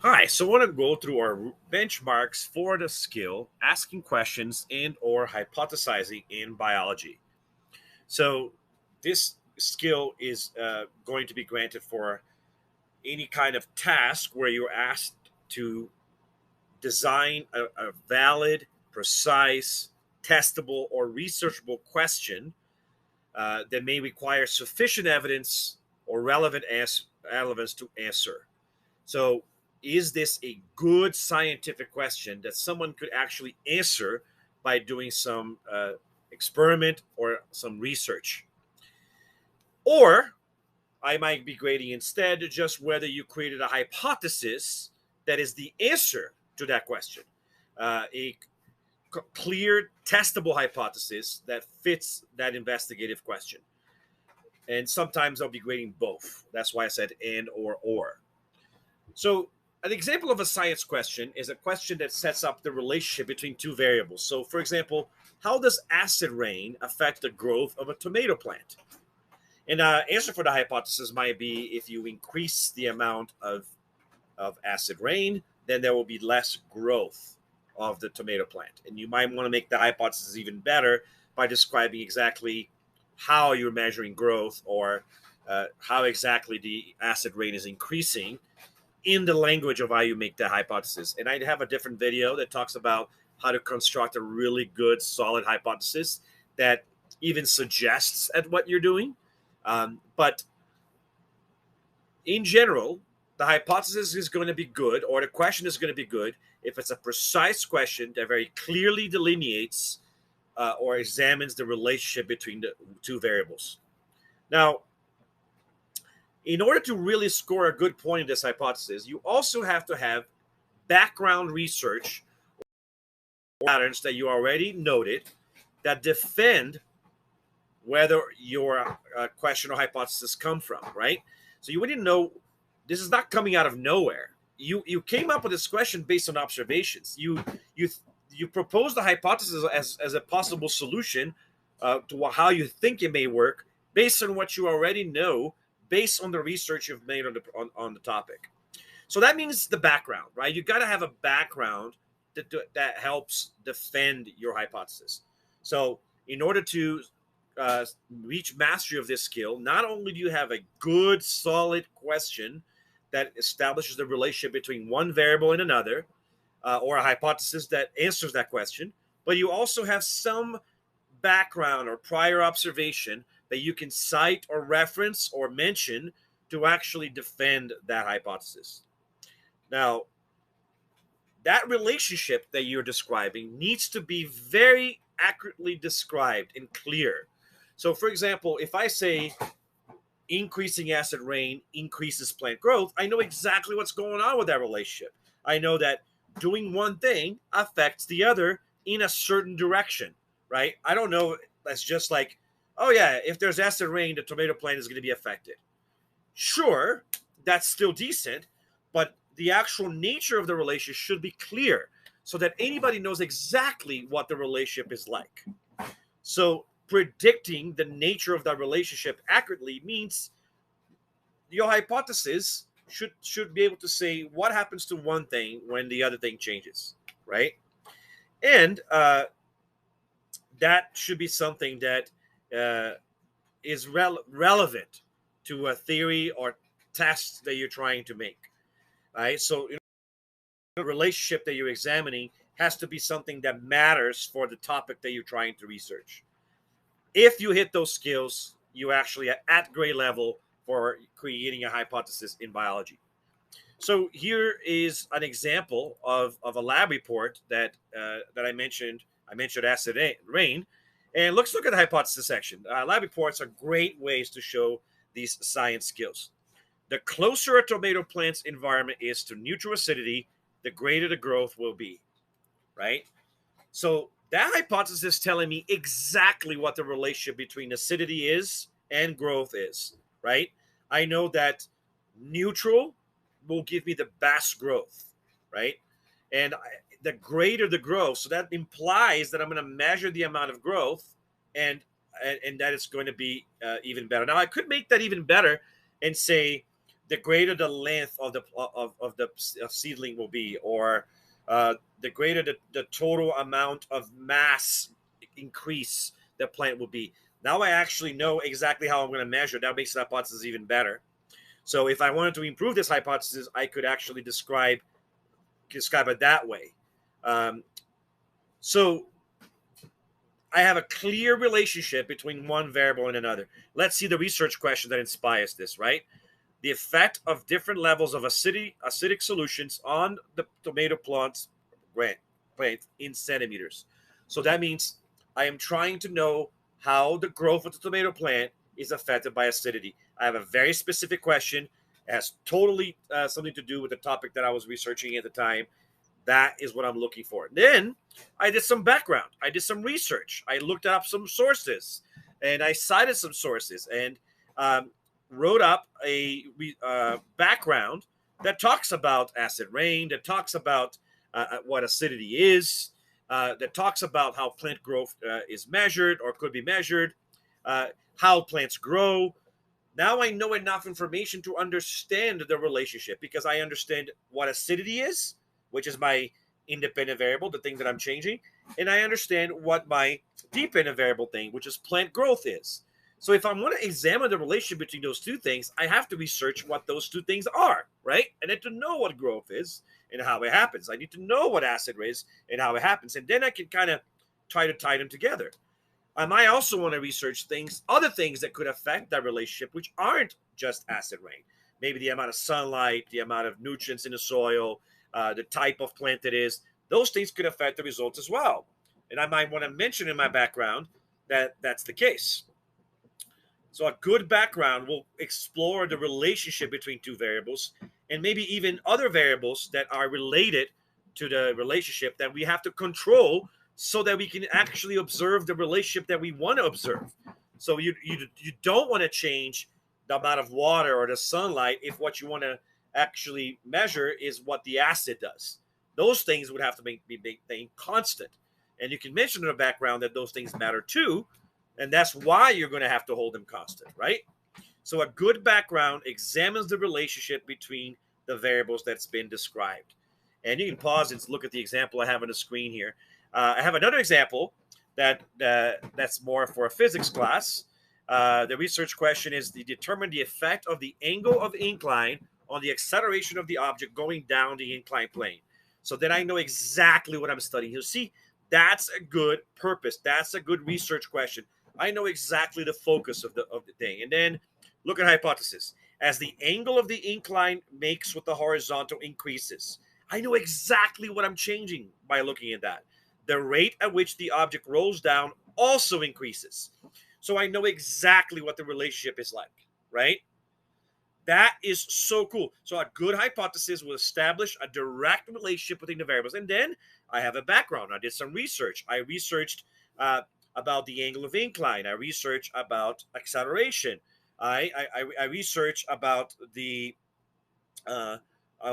Hi, so I want to go through our benchmarks for the skill asking questions and or hypothesizing in biology. So this skill is going to be granted for any kind of task where you're asked to design a valid, precise, testable, or researchable question that may require sufficient evidence or relevance to answer. So, is this a good scientific question that someone could actually answer by doing some experiment or some research? Or I might be grading instead just whether you created a hypothesis that is the answer to that question, a clear, testable hypothesis that fits that investigative question. And sometimes I'll be grading both. That's why I said and or. So, an example of a science question is a question that sets up the relationship between two variables. So, for example, how does acid rain affect the growth of a tomato plant? And answer for the hypothesis might be if you increase the amount of acid rain, then there will be less growth of the tomato plant. And you might want to make the hypothesis even better by describing exactly how you're measuring growth or how exactly the acid rain is increasing in the language of how you make that hypothesis. And I have a different video that talks about how to construct a really good, solid hypothesis that even suggests at what you're doing. But in general, the hypothesis is going to be good, or the question is going to be good, if it's a precise question that very clearly delineates or examines the relationship between the two variables. Now, in order to really score a good point in this hypothesis, you also have to have background research patterns that you already noted that defend whether your question or hypothesis come from, right? So you wouldn't know this is not coming out of nowhere. You came up with this question based on observations. You proposed the hypothesis as a possible solution to how you think it may work based on what you already know, based on the research you've made on the topic. So that means the background, right? You got to have a background that helps defend your hypothesis. So in order to reach mastery of this skill, not only do you have a good, solid question that establishes the relationship between one variable and another, or a hypothesis that answers that question, but you also have some background or prior observation that you can cite or reference or mention to actually defend that hypothesis. Now, that relationship that you're describing needs to be very accurately described and clear. So, for example, if I say increasing acid rain increases plant growth, I know exactly what's going on with that relationship. I know that doing one thing affects the other in a certain direction, right? I don't know. That's just like, oh, yeah, if there's acid rain, the tomato plant is going to be affected. Sure, that's still decent, but the actual nature of the relationship should be clear so that anybody knows exactly what the relationship is like. So predicting the nature of that relationship accurately means your hypothesis should be able to say what happens to one thing when the other thing changes, right? And that should be something that is relevant to a theory or test that you're trying to make, right? So the relationship that you're examining has to be something that matters for the topic that you're trying to research. If you hit those skills, you actually are at grade level for creating a hypothesis in biology. So here is an example of a lab report that I mentioned. I mentioned acid rain, and let's look at the hypothesis section. Lab reports are great ways to show these science skills. The closer a tomato plant's environment is to neutral acidity, the greater the growth will be, right? So that hypothesis is telling me exactly what the relationship between acidity is and growth is, right? I know that neutral will give me the best growth, right? And the greater the growth, so that implies that I'm going to measure the amount of growth, and that it's going to be even better. Now I could make that even better and say the greater the length of the seedling will be, or the greater the total amount of mass increase the plant will be. Now I actually know exactly how I'm going to measure. That makes the hypothesis even better. So if I wanted to improve this hypothesis, I could actually describe it that way. Um, so I have a clear relationship between one variable and another. Let's see the research question that inspires this, right? The effect of different levels of acidic solutions on the tomato plant in centimeters. So that means I am trying to know how the growth of the tomato plant is affected by acidity. I have a very specific question. It has totally something to do with the topic that I was researching at the time. That is what I'm looking for. Then I did some background. I did some research. I looked up some sources, and I cited some sources, and um, wrote up a background that talks about acid rain, that talks about what acidity is, that talks about how plant growth is measured or could be measured, how plants grow. Now I know enough information to understand the relationship, because I understand what acidity is, which is my independent variable, the thing that I'm changing, and I understand what my dependent variable thing, which is plant growth, is. So if I want to examine the relationship between those two things, I have to research what those two things are, right? I need to know what growth is and how it happens. I need to know what acid is and how it happens, and then I can kind of try to tie them together. I might also want to research other things that could affect that relationship, which aren't just acid rain. Maybe the amount of sunlight, the amount of nutrients in the soil, the type of plant it is. Those things could affect the results as well. And I might want to mention in my background that that's the case. So a good background will explore the relationship between two variables, and maybe even other variables that are related to the relationship that we have to control, so that we can actually observe the relationship that we want to observe. So you don't want to change the amount of water or the sunlight if what you want to actually measure is what the acid does. Those things would have to be maintained constant. And you can mention in the background that those things matter too, and that's why you're going to have to hold them constant, right? So a good background examines the relationship between the variables that's been described. And you can pause and look at the example I have on the screen here. I have another example that's more for a physics class. The research question is to determine the effect of the angle of incline on the acceleration of the object going down the inclined plane. So then I know exactly what I'm studying. You see, that's a good purpose. That's a good research question. I know exactly the focus of the thing. And then look at hypothesis. As the angle of the incline makes with the horizontal increases, I know exactly what I'm changing by looking at that. The rate at which the object rolls down also increases. So I know exactly what the relationship is like, right? That is so cool. So a good hypothesis will establish a direct relationship between the variables. And then I have a background. I did some research. I researched about the angle of incline. I researched about acceleration. I researched about the a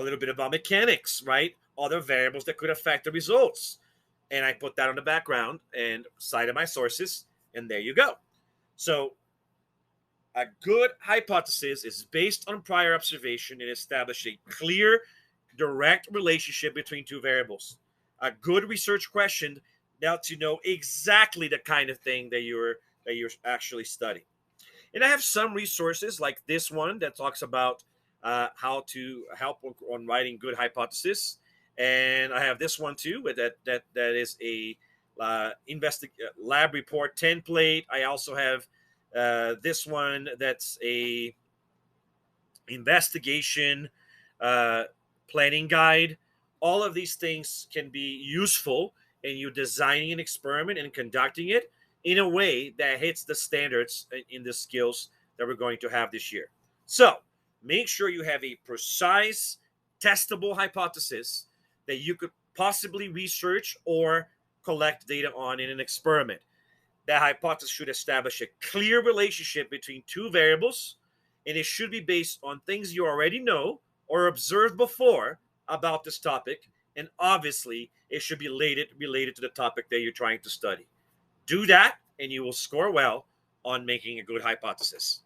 little bit about mechanics, right? Other variables that could affect the results. And I put that on the background and cited my sources, and there you go. So a good hypothesis is based on prior observation and establish a clear, direct relationship between two variables. A good research question lets you know exactly the kind of thing that you're actually studying. And I have some resources like this one that talks about how to help on writing good hypothesis, and I have this one too, that is a lab report template. I also have this one that's a investigation uh, planning guide. All of these things can be useful in you designing an experiment and conducting it in a way that hits the standards in the skills that we're going to have this year. So make sure you have a precise, testable hypothesis that you could possibly research or collect data on in an experiment. That hypothesis should establish a clear relationship between two variables, and it should be based on things you already know or observed before about this topic, and obviously it should be related to the topic that you're trying to study. Do that, and you will score well on making a good hypothesis.